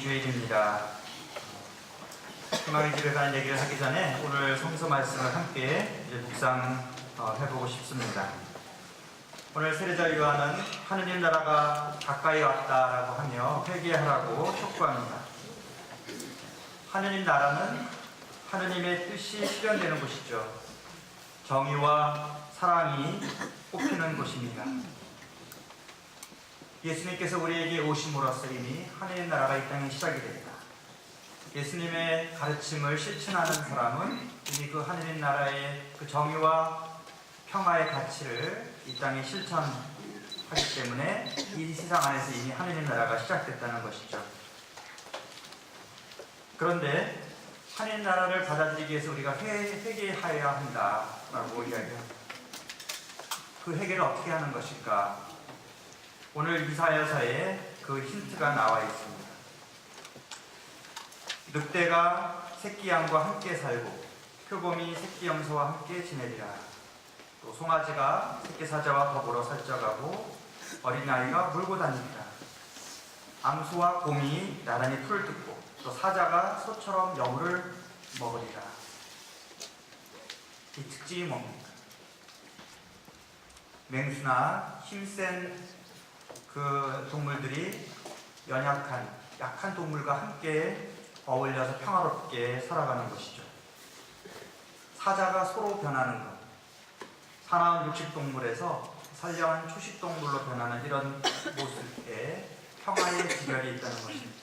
주일입니다. 희망의 집에 관한 얘기를 하기 전에 오늘 성서 말씀을 함께 묵상해보고 싶습니다. 오늘 세례자 요한은 하느님 나라가 가까이 왔다라고 하며 회개하라고 촉구합니다. 하느님 나라는 하느님의 뜻이 실현되는 곳이죠. 정의와 사랑이 꽃피는 곳입니다. 예수님께서 우리에게 오심으로써 이미 하느님 나라가 이 땅에 시작이 됩니다. 예수님의 가르침을 실천하는 사람은 이미 그 하느님 나라의 그 정의와 평화의 가치를 이 땅에 실천하기 때문에 이 세상 안에서 이미 하느님 나라가 시작됐다는 것이죠. 그런데 하느님 나라를 받아들이기 위해서 우리가 회개하여야 한다라고 이야기합니다. 그 회개를 어떻게 하는 것일까? 오늘 이사야서에 그 힌트가 나와 있습니다. 늑대가 새끼 양과 함께 살고 표범이 새끼 염소와 함께 지내리라. 또 송아지가 새끼 사자와 더불어 살쪄가고 어린아이가 물고 다니리라. 암소와 곰이 나란히 풀을 뜯고 또 사자가 소처럼 여물을 먹으리라. 이 특징이 뭡니까? 맹수나 힘센 그 동물들이 약한 동물과 함께 어울려서 평화롭게 살아가는 것이죠. 사자가 소로 변하는 것, 사나운 육식동물에서 선량한 초식동물로 변하는 이런 모습에 평화의 비결이 있다는 것입니다.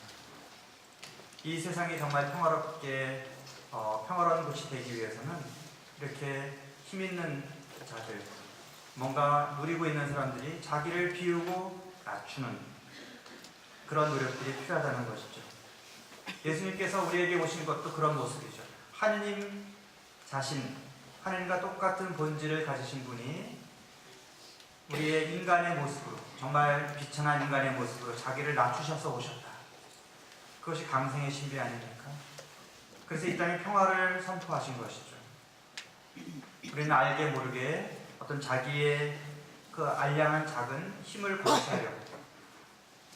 이 세상이 정말 평화롭게 평화로운 곳이 되기 위해서는 이렇게 힘있는 자들, 뭔가 누리고 있는 사람들이 자기를 비우고 낮추는 그런 노력들이 필요하다는 것이죠. 예수님께서 우리에게 오신 것도 그런 모습이죠. 하느님 자신, 하느님과 똑같은 본질을 가지신 분이 우리의 인간의 모습으로, 정말 비천한 인간의 모습으로 자기를 낮추셔서 오셨다. 그것이 강생의 신비 아닙니까? 그래서 이 땅에 평화를 선포하신 것이죠. 우리는 알게 모르게 어떤 자기의 그 알량한 작은 힘을 과시하려고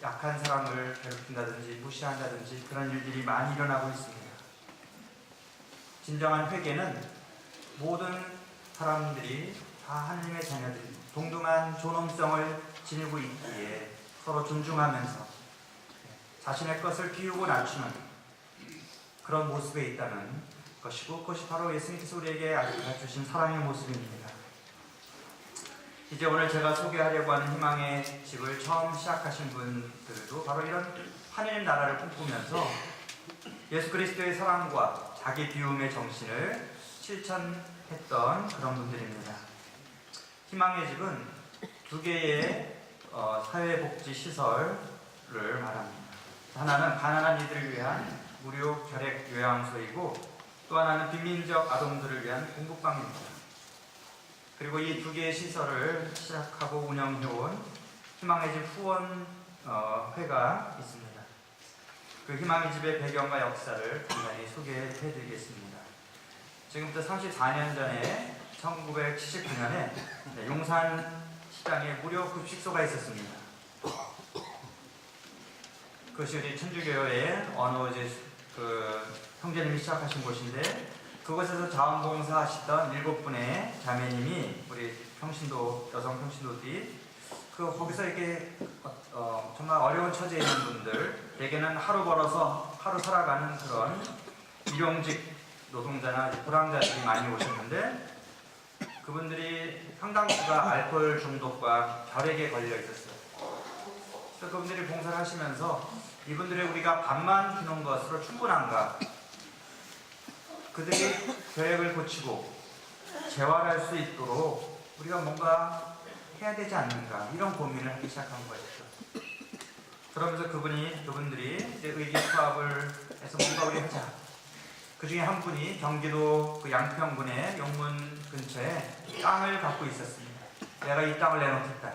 약한 사람을 괴롭힌다든지 무시한다든지 그런 일들이 많이 일어나고 있습니다. 진정한 회개는 모든 사람들이 다 하느님의 자녀들이 동등한 존엄성을 지니고 있기에 서로 존중하면서 자신의 것을 비우고 낮추는 그런 모습에 있다는 것이고, 그것이 바로 예수님께서 우리에게 가르쳐주신 사랑의 모습입니다. 이제 오늘 제가 소개하려고 하는 희망의 집을 처음 시작하신 분들도 바로 이런 하느님 나라를 꿈꾸면서 예수 그리스도의 사랑과 자기 비움의 정신을 실천했던 그런 분들입니다. 희망의 집은 두 개의 사회복지 시설을 말합니다. 하나는 가난한 이들을 위한 무료 결핵 요양소이고, 또 하나는 빈민족 아동들을 위한 공부방입니다. 그리고 이 두 개의 시설을 시작하고 운영해온 희망의 집 후원회가 있습니다. 그 희망의 집의 배경과 역사를 간단히 소개해드리겠습니다. 지금부터 34년 전에 1979년에 용산 시장에 무료 급식소가 있었습니다. 그것이 우리 천주교의 어느 형제님이 시작하신 곳인데, 그곳에서 자원봉사 하시던 7분의 자매님이 우리 여성 평신도들이 거기서 이렇게 정말 어려운 처지에 있는 분들, 대개는 하루 벌어서 하루 살아가는 그런 일용직 노동자나 불황자들이 많이 오셨는데, 그분들이 상당수가 알코올 중독과 결핵에 걸려 있었어요. 그래서 그분들이 봉사를 하시면서 이분들의 우리가 밥만 주는 것으로 충분한가? 그들이 결핵을 고치고 재활할 수 있도록 우리가 뭔가 해야 되지 않는가, 이런 고민을 하기 시작한 것이죠. 그러면서 그분들이 이제 의기투합을 해서 뭔가 우리 하자. 그 중에 한 분이 경기도 그 양평군의 용문 근처에 땅을 갖고 있었습니다. 내가 이 땅을 내놓겠다.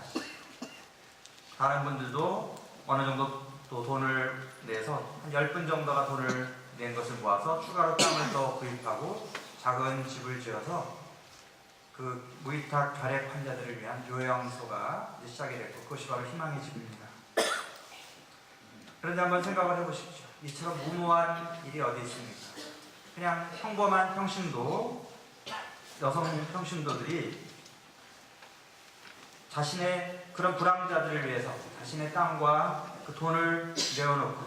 다른 분들도 어느 정도 또 돈을 내서 한 10분 정도가 돈을 낸 것을 모아서 추가로 땅을 더 구입하고 작은 집을 지어서 그 무위탁 결핵 환자들을 위한 요양소가 이제 시작이 됐고, 그것이 바로 희망의 집입니다. 그런데 한번 생각을 해보십시오. 이처럼 무모한 일이 어디 있습니까? 그냥 평범한 평신도, 여성 평신도들이 자신의 그런 불황자들을 위해서 자신의 땅과 그 돈을 내어놓고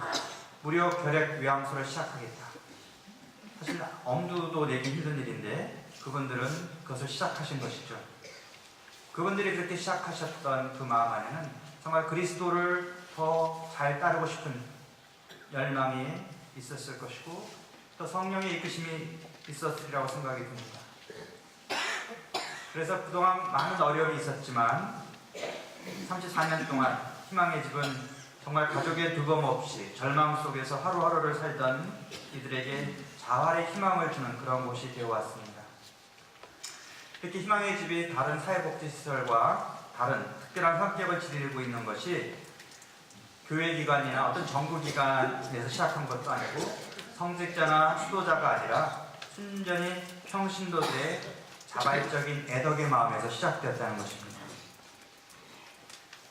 무료 결핵 위암소를 시작하겠다. 사실 엄두도 내기 힘든 일인데 그분들은 그것을 시작하신 것이죠. 그분들이 그렇게 시작하셨던 그 마음 안에는 정말 그리스도를 더 잘 따르고 싶은 열망이 있었을 것이고 또 성령의 이끄심이 있었으리라고 생각이 듭니다. 그래서 그동안 많은 어려움이 있었지만 34년 동안 희망의 집은 정말 가족의 두범 없이 절망 속에서 하루하루를 살던 이들에게 자활의 희망을 주는 그런 곳이 되어왔습니다. 이렇게 희망의 집이 다른 사회복지시설과 다른 특별한 성격을 지니고 있는 것이 교회기관이나 어떤 정부기관에서 시작한 것도 아니고 성직자나 수도자가 아니라 순전히 평신도들의 자발적인 애덕의 마음에서 시작되었다는 것입니다.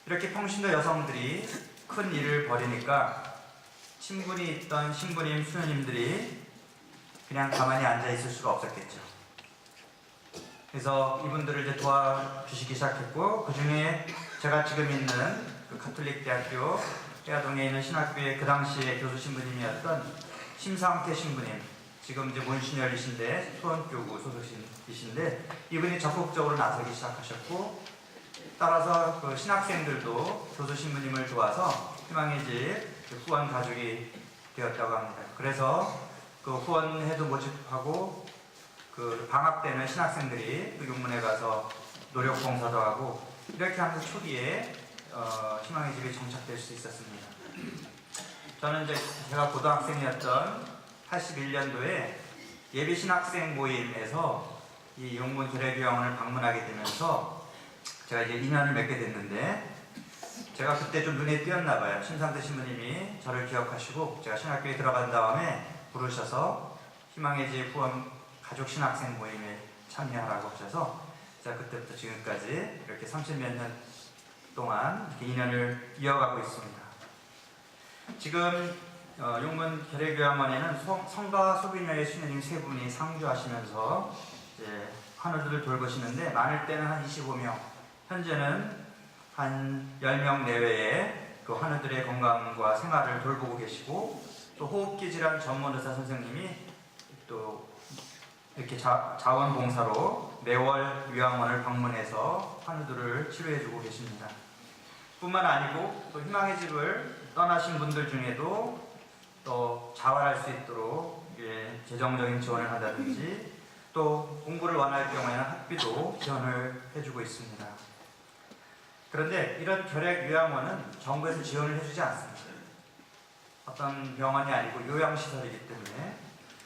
이렇게 평신도 여성들이 큰 일을 벌이니까 친분이 있던 신부님, 수녀님들이 그냥 가만히 앉아 있을 수가 없었겠죠. 그래서 이분들을 이제 도와주시기 시작했고, 그 중에 제가 지금 있는 그 가톨릭 대학교 해화동에 있는 신학교의 그 당시에 교수 신부님이었던 심상태 신부님, 지금 이제 문신열이신데 수원교구 소속이신데 이분이 적극적으로 나서기 시작하셨고, 따라서 그 신학생들도 교수 신부님을 도와서 희망의 집 후원 가족이 되었다고 합니다. 그래서 그 후원회도 모집하고 그 방학 때는 신학생들이 육문에 가서 노력 봉사도 하고 이렇게 하면서 초기에 희망의 집이 정착될 수 있었습니다. 저는 이제 제가 고등학생이었던 81년도에 예비 신학생 모임에서 이 용문 결핵요양원을 방문하게 되면서 제가 이제 인연을 맺게 됐는데 제가 그때 좀 눈에 띄었나 봐요. 심상태 신부님이 저를 기억하시고 제가 신학교에 들어간 다음에 부르셔서 희망의 집 후원 가족 신학생 모임에 참여하라고 하셔서 제가 그때부터 지금까지 이렇게 30몇 년 동안 이렇게 인연을 이어가고 있습니다. 지금 용문 결핵요양원에는 성가 소비녀의 수녀님 세 분이 상주하시면서 이제 환우들을 돌보시는데 많을 때는 한 25명, 현재는 한 10명 내외의 그 환우들의 건강과 생활을 돌보고 계시고 또 호흡기 질환 전문 의사 선생님이 또 이렇게 자원봉사로 매월 요양원을 방문해서 환우들을 치료해주고 계십니다. 뿐만 아니고 또 희망의 집을 떠나신 분들 중에도 또 자활할 수 있도록 재정적인 지원을 한다든지 또 공부를 원할 경우에는 학비도 지원을 해주고 있습니다. 그런데 이런 결핵 요양원은 정부에서 지원을 해주지 않습니다. 어떤 병원이 아니고 요양시설이기 때문에.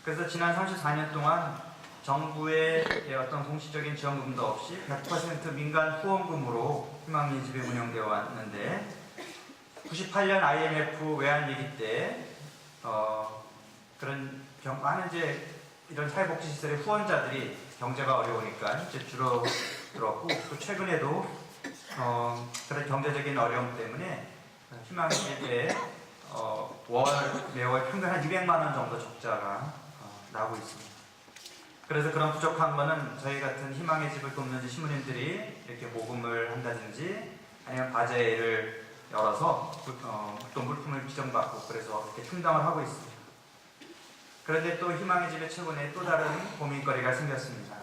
그래서 지난 34년 동안 정부의 어떤 공식적인 지원금도 없이 100% 민간 후원금으로 희망의 집이 운영되어 왔는데 98년 IMF 외환위기 때 그런 많은 이제 이런 사회복지시설의 후원자들이 경제가 어려우니까 이제 줄어들었고 또 최근에도 그런 경제적인 어려움 때문에 희망의 집에 매월 평균 한 200만 원 정도 적자가 나고 있습니다. 그래서 그런 부족한 거는 저희 같은 희망의 집을 돕는 신부님들이 이렇게 모금을 한다든지 아니면 바제를 열어서 또 물품을 비정받고 그래서 이렇게 충당을 하고 있습니다. 그런데 또 희망의 집에 최근에 또 다른 고민거리가 생겼습니다.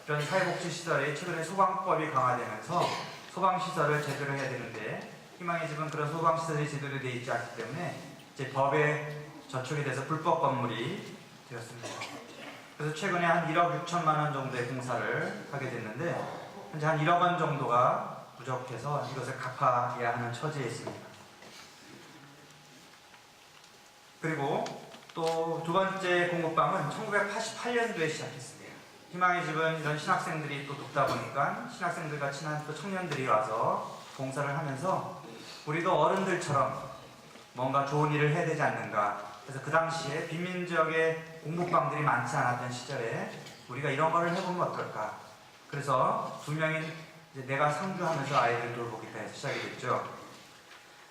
이런 사회복지시설에 최근에 소방법이 강화되면서 소방시설을 제대로 해야 되는데 희망의 집은 그런 소방시설이 제대로 되어 있지 않기 때문에 이제 법에 저촉이 돼서 불법 건물이 되었습니다. 그래서 최근에 한 1억 6천만 원 정도의 공사를 하게 됐는데 현재 한 1억 원 정도가 부족해서 이것을 갚아야 하는 처지에 있습니다. 그리고 또 두 번째 공급방은 1988년도에 시작했습니다. 희망의 집은 이런 신학생들이 또 돕다 보니까 신학생들과 친한 또 청년들이 와서 봉사를 하면서 우리도 어른들처럼 뭔가 좋은 일을 해야 되지 않는가. 그래서 그 당시에 빈민지역에 공급방들이 많지 않았던 시절에 우리가 이런 거를 해보면 어떨까. 그래서 두 명인 이제 내가 상주하면서 아이들 돌보기가 해서 시작이 됐죠.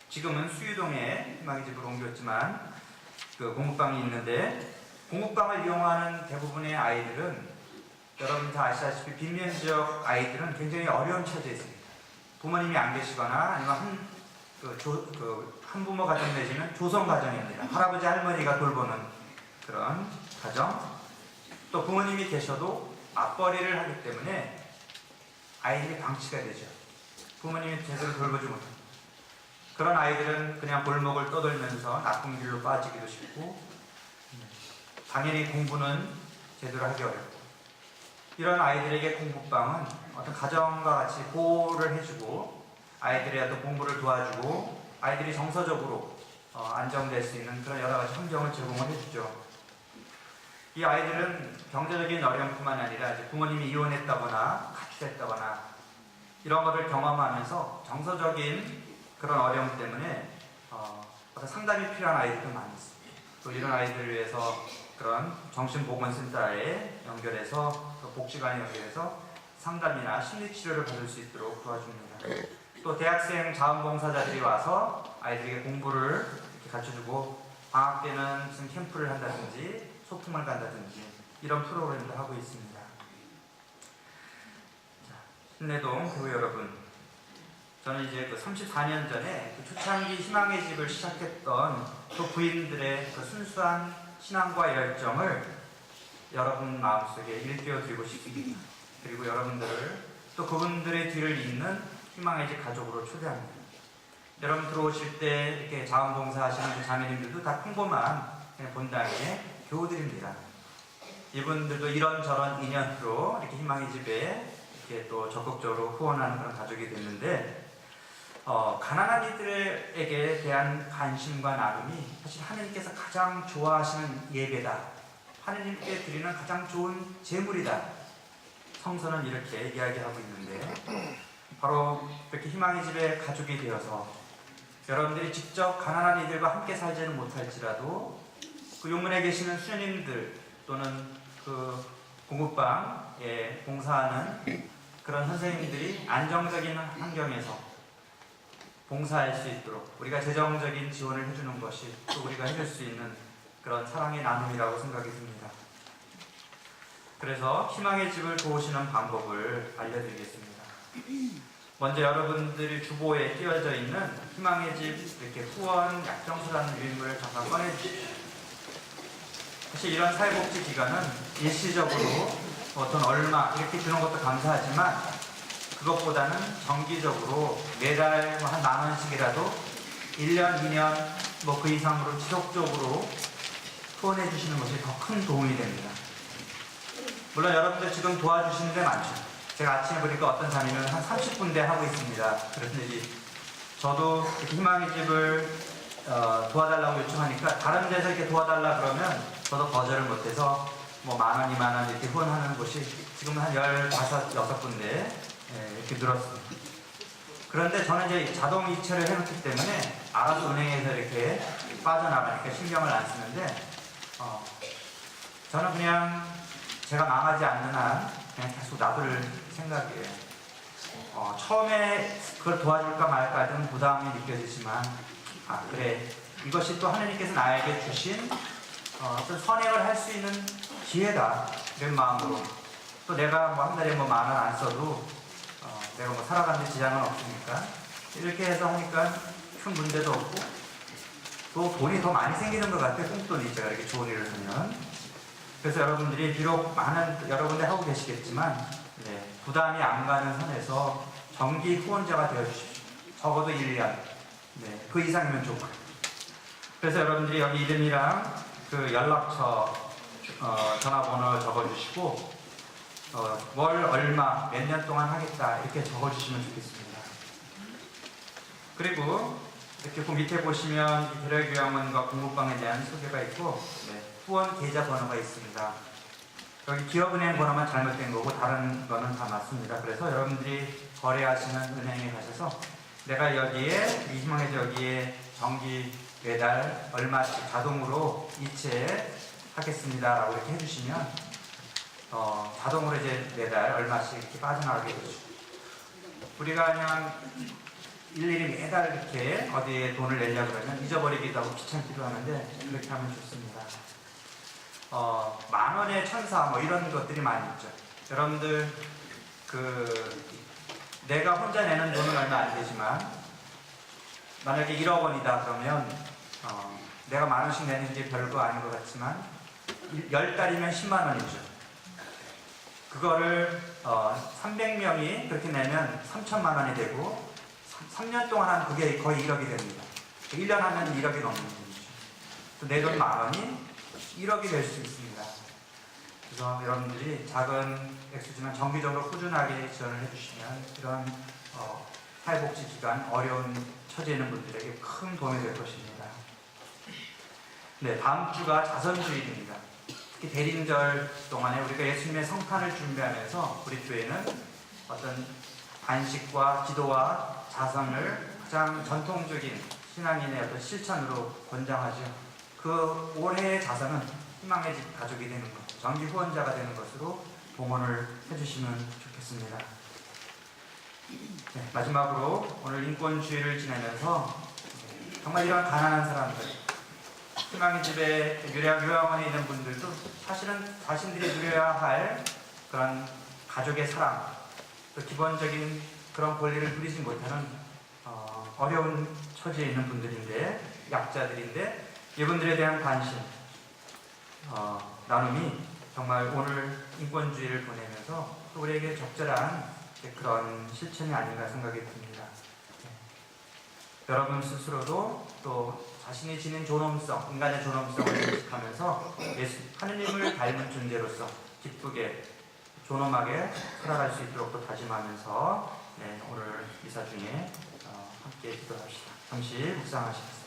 지금은 수유동에 희망의 집으로 옮겼지만 그 공부방이 있는데, 공부방을 이용하는 대부분의 아이들은 여러분 다 아시다시피 빈면지역 아이들은 굉장히 어려운 처지에 있습니다. 부모님이 안 계시거나 아니면 한부모 가정 내지는 조성 가정입니다. 할아버지 할머니가 돌보는 그런 가정. 또 부모님이 계셔도 맞벌이를 하기 때문에 아이들이 방치가 되죠. 부모님이 제대로 돌보지 못합니다. 그런 아이들은 그냥 골목을 떠돌면서 나쁜 길로 빠지기도 쉽고, 당연히 공부는 제대로 하기 어렵고, 이런 아이들에게 공부방은 어떤 가정과 같이 보호를 해주고 아이들의 어떤 공부를 도와주고 아이들이 정서적으로 안정될 수 있는 그런 여러 가지 환경을 제공을 해주죠. 이 아이들은 경제적인 어려움뿐만 아니라 이제 부모님이 이혼했다거나 가출했다거나 이런 것을 경험하면서 정서적인 그런 어려움 때문에 어떤 상담이 필요한 아이들도 많이 있습니다. 또 이런 아이들을 위해서 그런 정신보건센터에 연결해서 또 복지관에 연결해서 상담이나 심리치료를 받을 수 있도록 도와줍니다. 또 대학생 자원봉사자들이 와서 아이들에게 공부를 이렇게 가르쳐주고 방학 때는 무슨 캠프를 한다든지 소풍을 간다든지 이런 프로그램도 하고 있습니다. 신내동 교회 여러분, 저는 이제 그 34년 전에 그 초창기 희망의 집을 시작했던 그 부인들의 그 순수한 신앙과 열정을 여러분 마음속에 일깨워 드리고 싶습니다. 그리고 여러분들을 또 그분들의 뒤를 잇는 희망의 집 가족으로 초대합니다. 여러분 들어오실 때 이렇게 자원봉사 하시는 자매님들도 다 평범한 본당의 교우들입니다. 이분들도 이런저런 인연으로 이렇게 희망의 집에 이렇게 또 적극적으로 후원하는 그런 가족이 됐는데, 가난한 이들에게 대한 관심과 나눔이 사실 하느님께서 가장 좋아하시는 예배다. 하느님께 드리는 가장 좋은 제물이다. 성서는 이렇게 이야기하고 있는데, 바로 이렇게 희망의 집에 가족이 되어서 여러분들이 직접 가난한 이들과 함께 살지는 못할지라도 그 용문에 계시는 수녀님들 또는 그 공부방에 봉사하는 그런 선생님들이 안정적인 환경에서 봉사할 수 있도록 우리가 재정적인 지원을 해주는 것이 또 우리가 해줄 수 있는 그런 사랑의 나눔이라고 생각이 듭니다. 그래서 희망의 집을 도우시는 방법을 알려드리겠습니다. 먼저 여러분들이 주보에 띄어져 있는 희망의 집 이렇게 후원 약정서라는 유인물을 잠깐 꺼내주십시오. 사실 이런 사회복지 기관은 일시적으로 돈 얼마 이렇게 주는 것도 감사하지만 그것보다는 정기적으로 매달 한 10,000원씩이라도 1년, 2년 뭐 그 이상으로 지속적으로 후원해 주시는 것이 더 큰 도움이 됩니다. 물론 여러분들 지금 도와주시는 데 많죠. 제가 아침에 보니까 어떤 자매는 한 30군데 하고 있습니다. 그래서 이제 저도 이렇게 희망의 집을 도와달라고 요청하니까 다른 데서 이렇게 도와달라 그러면 저도 거절을 못해서 뭐 10,000원, 20,000원 이렇게 후원하는 곳이 지금 한 15, 6군데 이렇게 늘었습니다. 그런데 저는 이제 자동 이체를 해놓기 때문에 알아서 은행에서 이렇게 빠져나가니까 신경을 안 쓰는데, 저는 그냥 제가 망하지 않는 한 그냥 계속 놔둘 생각이에요. 처음에 그걸 도와줄까 말까 좀 부담이 느껴지지만, 그래, 이것이 또 하나님께서 나에게 주신 어떤 선행을 할 수 있는 기회다, 이런 마음으로. 또 내가 뭐 한 달에 뭐 10,000원 안 써도 내가 뭐 살아가는 데 지장은 없으니까 이렇게 해서 하니까 큰 문제도 없고 또 돈이 더 많이 생기는 것 같아요. 꽁돈이 제가 이렇게 좋은 일을 하면. 그래서 여러분들이 비록 많은 여러 군데 하고 계시겠지만 부담이 안 가는 선에서 정기 후원자가 되어주십시오. 적어도 1년, 그 이상이면 좋고요. 그래서 여러분들이 여기 이름이랑 그 연락처, 전화번호 적어주시고 월 얼마 몇 년 동안 하겠다 이렇게 적어주시면 좋겠습니다. 그리고 이렇게 그 밑에 보시면 대략요양원과 공부방에 대한 소개가 있고 후원 계좌 번호가 있습니다. 여기 기업은행 번호만 잘못된 거고 다른 거는 다 맞습니다. 그래서 여러분들이 거래하시는 은행에 가셔서 내가 여기에 희망의 여기에 정기 매달 얼마씩 자동으로 이체하겠습니다 라고 이렇게 해주시면 자동으로 이제 매달 얼마씩 이렇게 빠져나가게 되죠. 우리가 그냥 일일이 매달 이렇게 어디에 돈을 내려고 그러면 잊어버리기도 하고 귀찮기도 하는데 그렇게 하면 좋습니다. 10,000원의 천사 뭐 이런 것들이 많이 있죠. 여러분들 내가 혼자 내는 돈은 얼마 안 되지만 만약에 1억 원이다 그러면 내가 10,000원씩 내는 게 별거 아닌 것 같지만 10달이면 10만 원이죠. 그거를 300명이 그렇게 내면 3천만 원이 되고 3년 동안 하면 그게 거의 1억이 됩니다. 1년 하면 1억이 넘는 돈이죠. 내 돈 10,000원이 1억이 될 수 있습니다. 그래서 여러분들이 작은 액수지만 정기적으로 꾸준하게 지원을 해주시면 이런 사회복지기관 어려운 처지에 있는 분들에게 큰 도움이 될 것입니다. 네, 다음 주가 자선주일입니다. 특히 대림절 동안에 우리가 예수님의 성탄을 준비하면서 우리 교회는 어떤 반식과 기도와 자선을 가장 전통적인 신앙인의 어떤 실천으로 권장하죠. 그 올해의 자선은 희망의 집 가족이 되는 것, 정기 후원자가 되는 것으로 봉헌을 해주시면 좋겠습니다. 네, 마지막으로 오늘 인권주의를 지내면서 정말 이런 가난한 사람들, 희망의 집에 요양원에 있는 분들도 사실은 자신들이 누려야 할 그런 가족의 사랑, 또 기본적인 그런 권리를 누리지 못하는 어려운 처지에 있는 분들인데, 약자들인데 이분들에 대한 관심, 나눔이 정말 오늘 인권주의를 보내면서 또 우리에게 적절한 그런 실천이 아닌가 생각이 듭니다. 여러분 스스로도 또 자신이 지닌 존엄성, 인간의 존엄성을 인식하면서 하느님을 닮은 존재로서 기쁘게 존엄하게 살아갈 수 있도록 또 다짐하면서 오늘 미사 중에 함께 기도합시다. 잠시 묵상하시겠습니다.